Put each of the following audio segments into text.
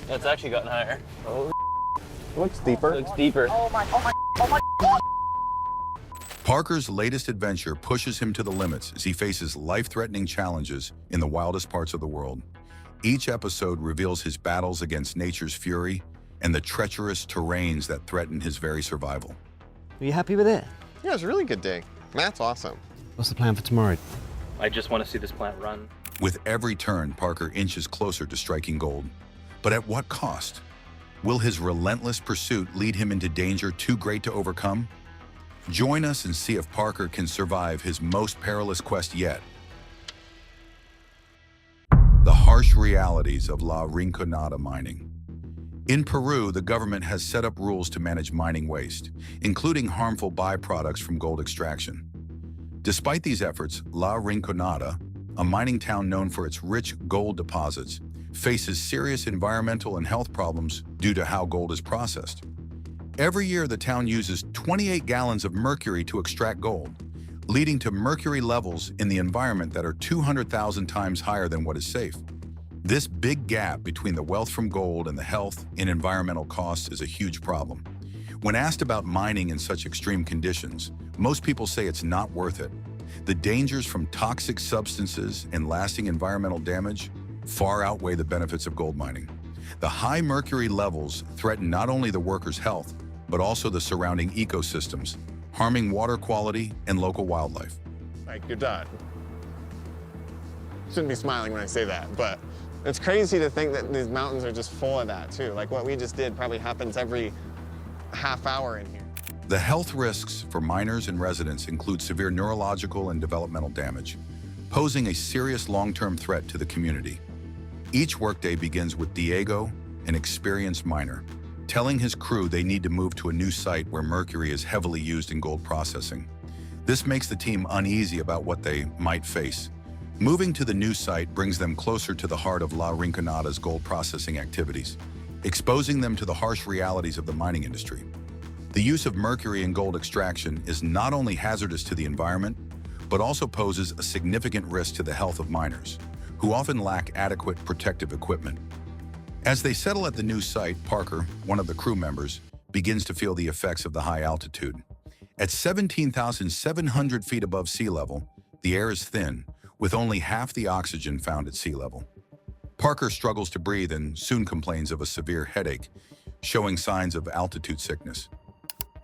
It's actually gotten higher. Oh, looks deeper. It looks deeper. Oh my. Parker's latest adventure pushes him to the limits as he faces life-threatening challenges in the wildest parts of the world. Each episode reveals his battles against nature's fury and the treacherous terrains that threaten his very survival. Are you happy with it? Yeah, it was a really good day. Matt's awesome. What's the plan for tomorrow? I just want to see this plant run. With every turn, Parker inches closer to striking gold. But at what cost? Will his relentless pursuit lead him into danger too great to overcome? Join us and see if Parker can survive his most perilous quest yet. The harsh realities of La Rinconada mining. In Peru, the government has set up rules to manage mining waste, including harmful byproducts from gold extraction. Despite these efforts, La Rinconada, a mining town known for its rich gold deposits, faces serious environmental and health problems due to how gold is processed. Every year, the town uses 28 gallons of mercury to extract gold, leading to mercury levels in the environment that are 200,000 times higher than what is safe. This big gap between the wealth from gold and the health and environmental costs is a huge problem. When asked about mining in such extreme conditions, most people say it's not worth it. The dangers from toxic substances and lasting environmental damage far outweigh the benefits of gold mining. The high mercury levels threaten not only the workers' health, but also the surrounding ecosystems, harming water quality and local wildlife. Like, you're done. Shouldn't be smiling when I say that, but it's crazy to think that these mountains are just full of that too. Like what we just did probably happens every half hour in here. The health risks for miners and residents include severe neurological and developmental damage, posing a serious long-term threat to the community. Each workday begins with Diego, an experienced miner, telling his crew they need to move to a new site where mercury is heavily used in gold processing. This makes the team uneasy about what they might face. Moving to the new site brings them closer to the heart of La Rinconada's gold processing activities, exposing them to the harsh realities of the mining industry. The use of mercury in gold extraction is not only hazardous to the environment, but also poses a significant risk to the health of miners, who often lack adequate protective equipment. As they settle at the new site, Parker, one of the crew members, begins to feel the effects of the high altitude. At 17,700 feet above sea level, the air is thin, with only half the oxygen found at sea level. Parker struggles to breathe and soon complains of a severe headache, showing signs of altitude sickness.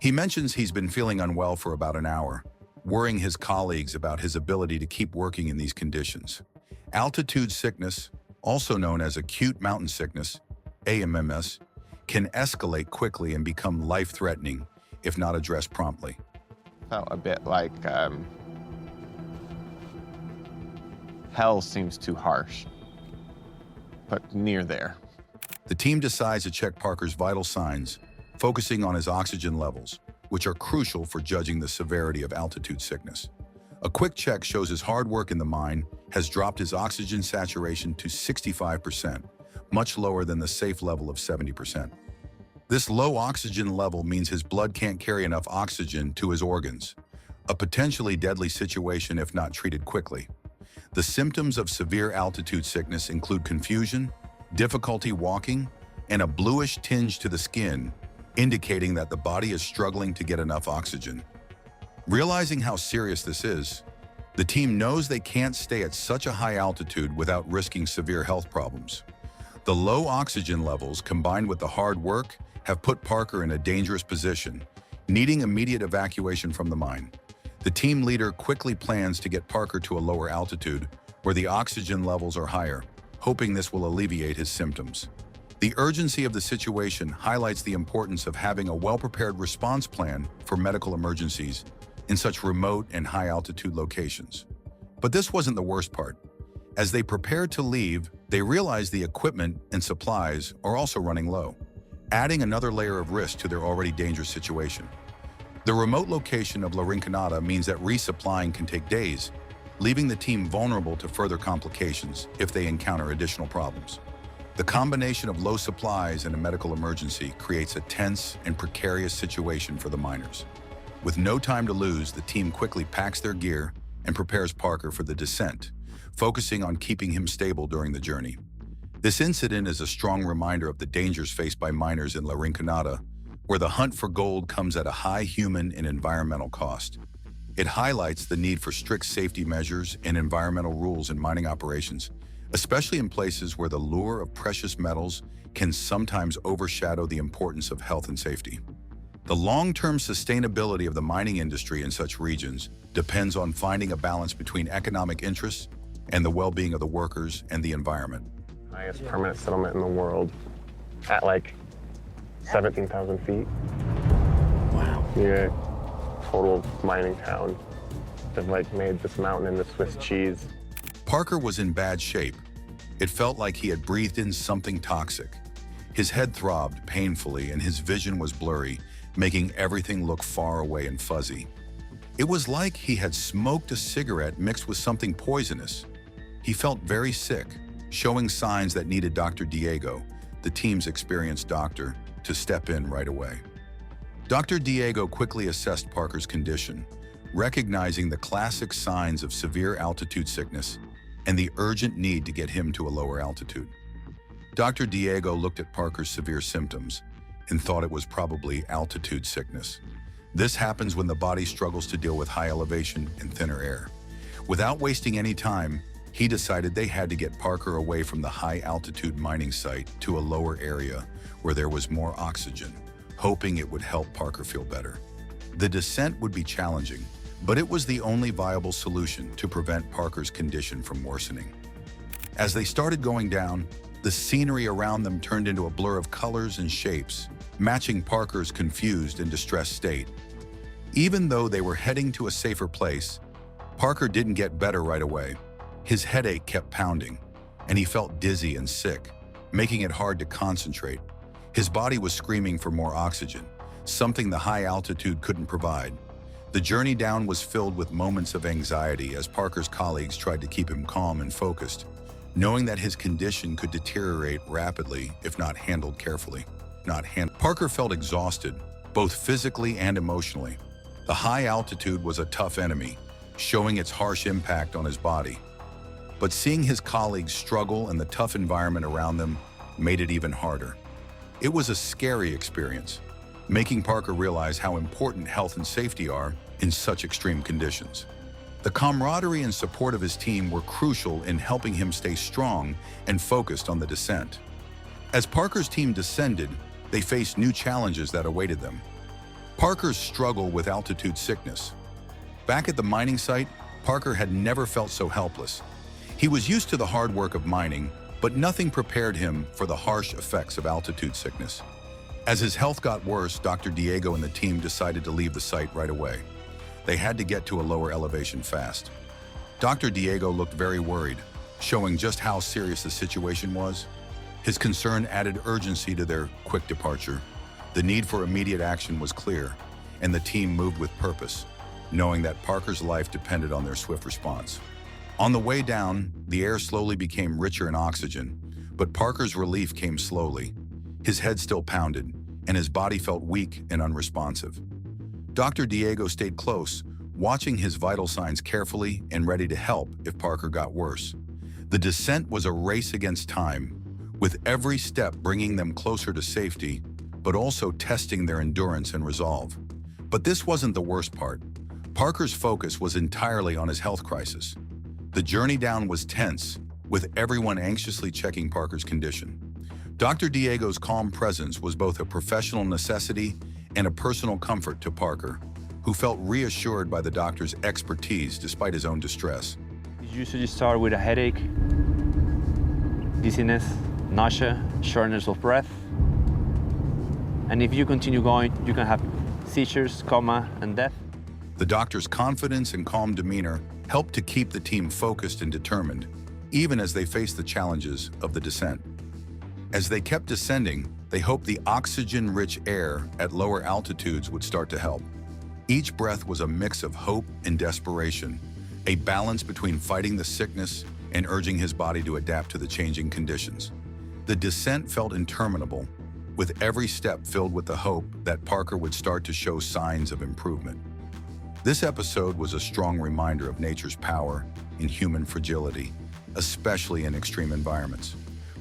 He mentions he's been feeling unwell for about an hour, worrying his colleagues about his ability to keep working in these conditions. Altitude sickness, also known as acute mountain sickness, AMMS, can escalate quickly and become life-threatening if not addressed promptly. Felt a bit like hell seems too harsh, but near there. The team decides to check Parker's vital signs, focusing on his oxygen levels, which are crucial for judging the severity of altitude sickness. A quick check shows his hard work in the mine has dropped his oxygen saturation to 65%, much lower than the safe level of 70%. This low oxygen level means his blood can't carry enough oxygen to his organs, a potentially deadly situation if not treated quickly. The symptoms of severe altitude sickness include confusion, difficulty walking, and a bluish tinge to the skin, indicating that the body is struggling to get enough oxygen. Realizing how serious this is, the team knows they can't stay at such a high altitude without risking severe health problems. The low oxygen levels, combined with the hard work, have put Parker in a dangerous position, needing immediate evacuation from the mine. The team leader quickly plans to get Parker to a lower altitude, where the oxygen levels are higher, hoping this will alleviate his symptoms. The urgency of the situation highlights the importance of having a well-prepared response plan for medical emergencies in such remote and high-altitude locations. But this wasn't the worst part. As they prepared to leave, they realized the equipment and supplies are also running low, adding another layer of risk to their already dangerous situation. The remote location of La Rinconada means that resupplying can take days, leaving the team vulnerable to further complications if they encounter additional problems. The combination of low supplies and a medical emergency creates a tense and precarious situation for the miners. With no time to lose, the team quickly packs their gear and prepares Parker for the descent, focusing on keeping him stable during the journey. This incident is a strong reminder of the dangers faced by miners in La Rinconada, where the hunt for gold comes at a high human and environmental cost. It highlights the need for strict safety measures and environmental rules in mining operations, especially in places where the lure of precious metals can sometimes overshadow the importance of health and safety. The long-term sustainability of the mining industry in such regions depends on finding a balance between economic interests and the well-being of the workers and the environment. Highest permanent settlement in the world at like 17,000 feet. Wow. Yeah, total mining town. They've like made this mountain into Swiss cheese. Parker was in bad shape. It felt like he had breathed in something toxic. His head throbbed painfully and his vision was blurry, making everything look far away and fuzzy. It was like he had smoked a cigarette mixed with something poisonous. He felt very sick, showing signs that needed Dr. Diego, the team's experienced doctor, to step in right away. Dr. Diego quickly assessed Parker's condition, recognizing the classic signs of severe altitude sickness and the urgent need to get him to a lower altitude. Dr. Diego looked at Parker's severe symptoms and thought it was probably altitude sickness. This happens when the body struggles to deal with high elevation and thinner air. Without wasting any time, he decided they had to get Parker away from the high-altitude mining site to a lower area where there was more oxygen, hoping it would help Parker feel better. The descent would be challenging, but it was the only viable solution to prevent Parker's condition from worsening. As they started going down, the scenery around them turned into a blur of colors and shapes, matching Parker's confused and distressed state. Even though they were heading to a safer place, Parker didn't get better right away. His headache kept pounding, and he felt dizzy and sick, making it hard to concentrate. His body was screaming for more oxygen, something the high altitude couldn't provide. The journey down was filled with moments of anxiety as Parker's colleagues tried to keep him calm and focused, knowing that his condition could deteriorate rapidly if not handled carefully. Parker felt exhausted, both physically and emotionally. The high altitude was a tough enemy, showing its harsh impact on his body. But seeing his colleagues struggle and the tough environment around them made it even harder. It was a scary experience, making Parker realize how important health and safety are in such extreme conditions. The camaraderie and support of his team were crucial in helping him stay strong and focused on the descent. As Parker's team descended, they faced new challenges that awaited them. Parker's struggle with altitude sickness. Back at the mining site, Parker had never felt so helpless. He was used to the hard work of mining, but nothing prepared him for the harsh effects of altitude sickness. As his health got worse, Dr. Diego and the team decided to leave the site right away. They had to get to a lower elevation fast. Dr. Diego looked very worried, showing just how serious the situation was. His concern added urgency to their quick departure. The need for immediate action was clear, and the team moved with purpose, knowing that Parker's life depended on their swift response. On the way down, the air slowly became richer in oxygen, but Parker's relief came slowly. His head still pounded, and his body felt weak and unresponsive. Dr. Diego stayed close, watching his vital signs carefully and ready to help if Parker got worse. The descent was a race against time, with every step bringing them closer to safety, but also testing their endurance and resolve. But this wasn't the worst part. Parker's focus was entirely on his health crisis. The journey down was tense, with everyone anxiously checking Parker's condition. Dr. Diego's calm presence was both a professional necessity and a personal comfort to Parker, who felt reassured by the doctor's expertise despite his own distress. You usually start with a headache, dizziness, nausea, shortness of breath. And if you continue going, you can have seizures, coma, and death. The doctor's confidence and calm demeanor helped to keep the team focused and determined, even as they faced the challenges of the descent. As they kept descending, they hoped the oxygen-rich air at lower altitudes would start to help. Each breath was a mix of hope and desperation, a balance between fighting the sickness and urging his body to adapt to the changing conditions. The descent felt interminable, with every step filled with the hope that Parker would start to show signs of improvement. This episode was a strong reminder of nature's power and human fragility, especially in extreme environments.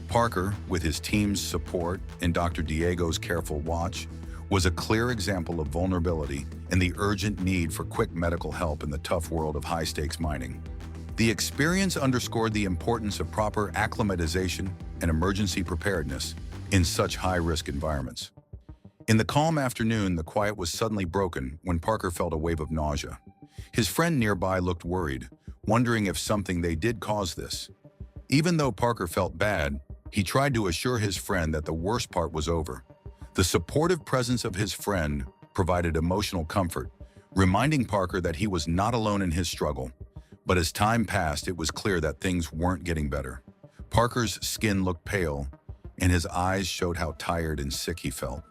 Parker, with his team's support and Dr. Diego's careful watch, was a clear example of vulnerability and the urgent need for quick medical help in the tough world of high-stakes mining. The experience underscored the importance of proper acclimatization and emergency preparedness in such high-risk environments. In the calm afternoon, the quiet was suddenly broken when Parker felt a wave of nausea. His friend nearby looked worried, wondering if something they did caused this. Even though Parker felt bad, he tried to assure his friend that the worst part was over. The supportive presence of his friend provided emotional comfort, reminding Parker that he was not alone in his struggle. But as time passed, it was clear that things weren't getting better. Parker's skin looked pale, and his eyes showed how tired and sick he felt.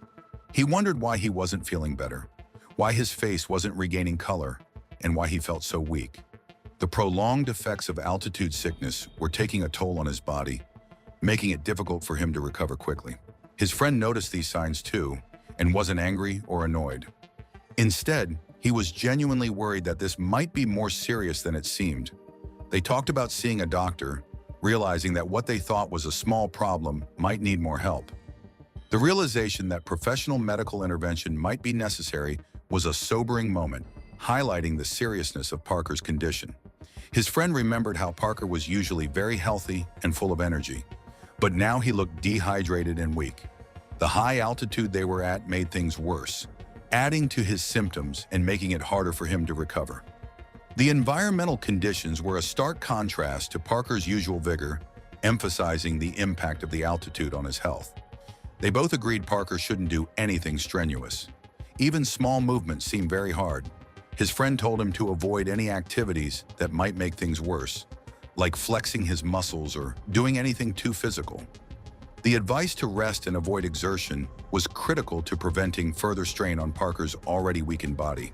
He wondered why he wasn't feeling better, why his face wasn't regaining color, and why he felt so weak. The prolonged effects of altitude sickness were taking a toll on his body, making it difficult for him to recover quickly. His friend noticed these signs too, and wasn't angry or annoyed. Instead, he was genuinely worried that this might be more serious than it seemed. They talked about seeing a doctor, realizing that what they thought was a small problem might need more help. The realization that professional medical intervention might be necessary was a sobering moment, highlighting the seriousness of Parker's condition. His friend remembered how Parker was usually very healthy and full of energy, but now he looked dehydrated and weak. The high altitude they were at made things worse, adding to his symptoms and making it harder for him to recover. The environmental conditions were a stark contrast to Parker's usual vigor, emphasizing the impact of the altitude on his health. They both agreed Parker shouldn't do anything strenuous. Even small movements seemed very hard. His friend told him to avoid any activities that might make things worse, like flexing his muscles or doing anything too physical. The advice to rest and avoid exertion was critical to preventing further strain on Parker's already weakened body.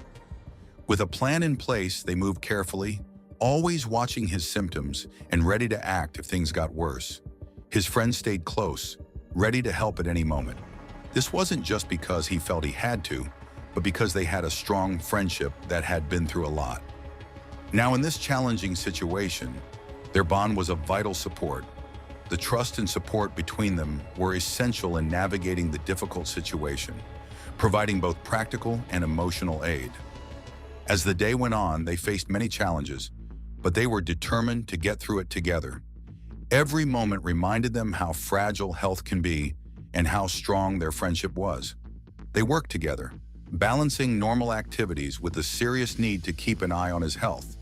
With a plan in place, they moved carefully, always watching his symptoms and ready to act if things got worse. His friend stayed close, ready to help at any moment. This wasn't just because he felt he had to, but because they had a strong friendship that had been through a lot. Now, in this challenging situation, their bond was a vital support. The trust and support between them were essential in navigating the difficult situation, providing both practical and emotional aid. As the day went on, they faced many challenges, but they were determined to get through it together. Every moment reminded them how fragile health can be and how strong their friendship was. They worked together, balancing normal activities with the serious need to keep an eye on his health.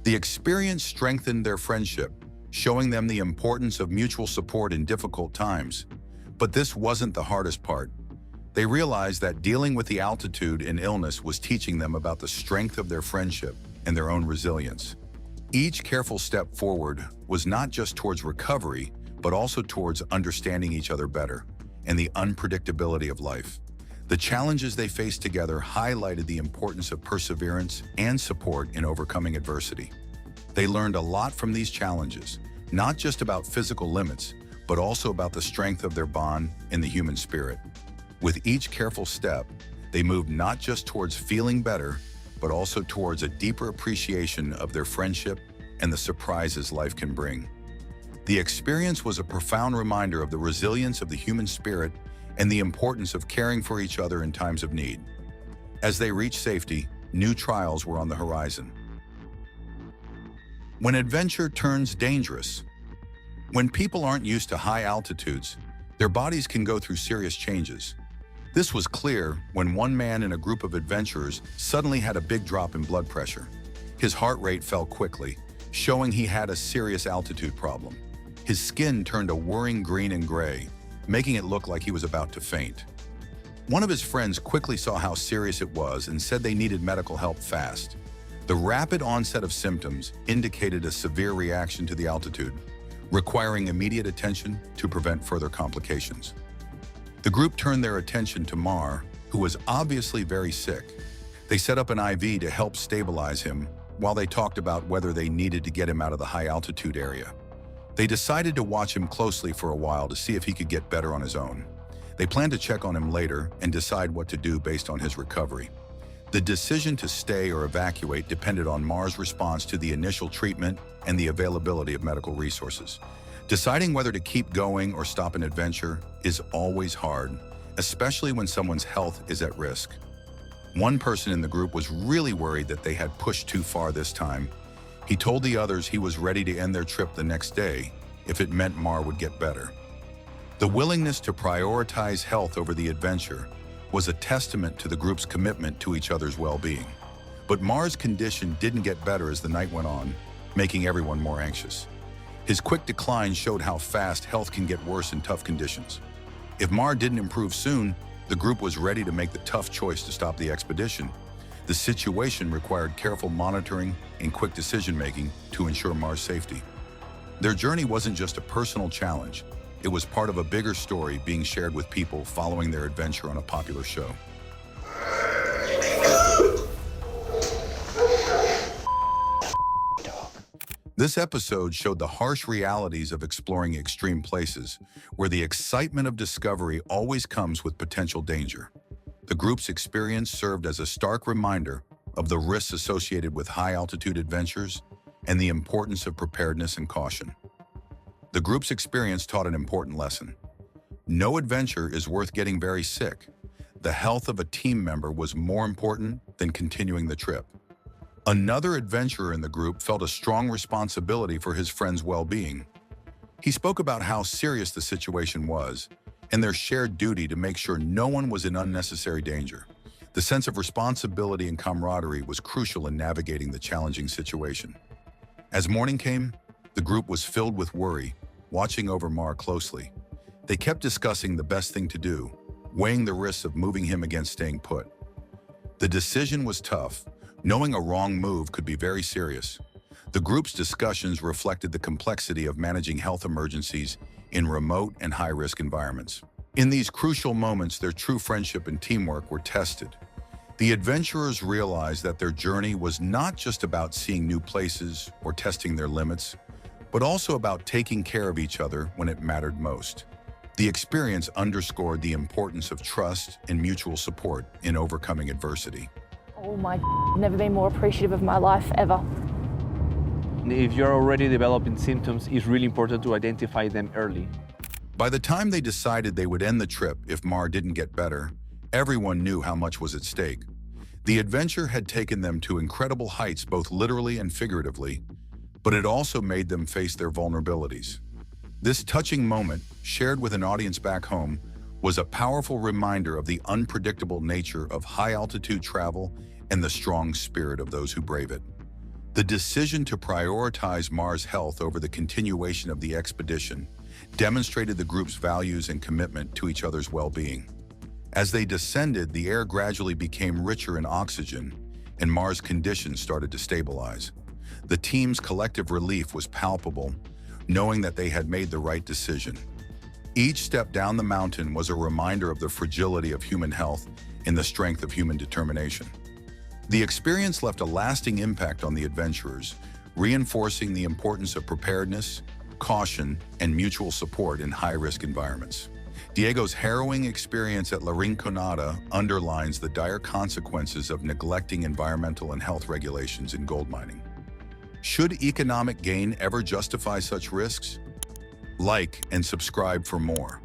The experience strengthened their friendship, showing them the importance of mutual support in difficult times. But this wasn't the hardest part. They realized that dealing with the altitude and illness was teaching them about the strength of their friendship and their own resilience. Each careful step forward was not just towards recovery, but also towards understanding each other better and the unpredictability of life. The challenges they faced together highlighted the importance of perseverance and support in overcoming adversity. They learned a lot from these challenges, not just about physical limits, but also about the strength of their bond and the human spirit. With each careful step, they moved not just towards feeling better, but also towards a deeper appreciation of their friendship and the surprises life can bring. The experience was a profound reminder of the resilience of the human spirit and the importance of caring for each other in times of need. As they reached safety, new trials were on the horizon. When adventure turns dangerous. When people aren't used to high altitudes, their bodies can go through serious changes. This was clear when one man in a group of adventurers suddenly had a big drop in blood pressure. His heart rate fell quickly, showing he had a serious altitude problem. His skin turned a worrying green and gray, making it look like he was about to faint. One of his friends quickly saw how serious it was and said they needed medical help fast. The rapid onset of symptoms indicated a severe reaction to the altitude, requiring immediate attention to prevent further complications. The group turned their attention to Mar, who was obviously very sick. They set up an IV to help stabilize him while they talked about whether they needed to get him out of the high altitude area. They decided to watch him closely for a while to see if he could get better on his own. They planned to check on him later and decide what to do based on his recovery. The decision to stay or evacuate depended on Mar's response to the initial treatment and the availability of medical resources. Deciding whether to keep going or stop an adventure is always hard, especially when someone's health is at risk. One person in the group was really worried that they had pushed too far this time. He told the others he was ready to end their trip the next day if it meant Mar would get better. The willingness to prioritize health over the adventure was a testament to the group's commitment to each other's well-being. But Mar's condition didn't get better as the night went on, making everyone more anxious. His quick decline showed how fast health can get worse in tough conditions. If Mar didn't improve soon, the group was ready to make the tough choice to stop the expedition. The situation required careful monitoring and quick decision-making to ensure Mar's safety. Their journey wasn't just a personal challenge. It was part of a bigger story being shared with people following their adventure on a popular show. This episode showed the harsh realities of exploring extreme places, where the excitement of discovery always comes with potential danger. The group's experience served as a stark reminder of the risks associated with high-altitude adventures and the importance of preparedness and caution. The group's experience taught an important lesson. No adventure is worth getting very sick. The health of a team member was more important than continuing the trip. Another adventurer in the group felt a strong responsibility for his friend's well-being. He spoke about how serious the situation was and their shared duty to make sure no one was in unnecessary danger. The sense of responsibility and camaraderie was crucial in navigating the challenging situation. As morning came, the group was filled with worry, watching over Mar closely. They kept discussing the best thing to do, weighing the risks of moving him against staying put. The decision was tough. Knowing a wrong move could be very serious. The group's discussions reflected the complexity of managing health emergencies in remote and high-risk environments. In these crucial moments, their true friendship and teamwork were tested. The adventurers realized that their journey was not just about seeing new places or testing their limits, but also about taking care of each other when it mattered most. The experience underscored the importance of trust and mutual support in overcoming adversity. Oh my, never been more appreciative of my life ever. If you're already developing symptoms, it's really important to identify them early. By the time they decided they would end the trip if Mar didn't get better, everyone knew how much was at stake. The adventure had taken them to incredible heights, both literally and figuratively, but it also made them face their vulnerabilities. This touching moment, shared with an audience back home, was a powerful reminder of the unpredictable nature of high-altitude travel and the strong spirit of those who brave it. The decision to prioritize Mar's health over the continuation of the expedition demonstrated the group's values and commitment to each other's well-being. As they descended, the air gradually became richer in oxygen, and Mar's condition started to stabilize. The team's collective relief was palpable, knowing that they had made the right decision. Each step down the mountain was a reminder of the fragility of human health and the strength of human determination. The experience left a lasting impact on the adventurers, reinforcing the importance of preparedness, caution, and mutual support in high-risk environments. Diego's harrowing experience at La Rinconada underlines the dire consequences of neglecting environmental and health regulations in gold mining. Should economic gain ever justify such risks? Like and subscribe for more.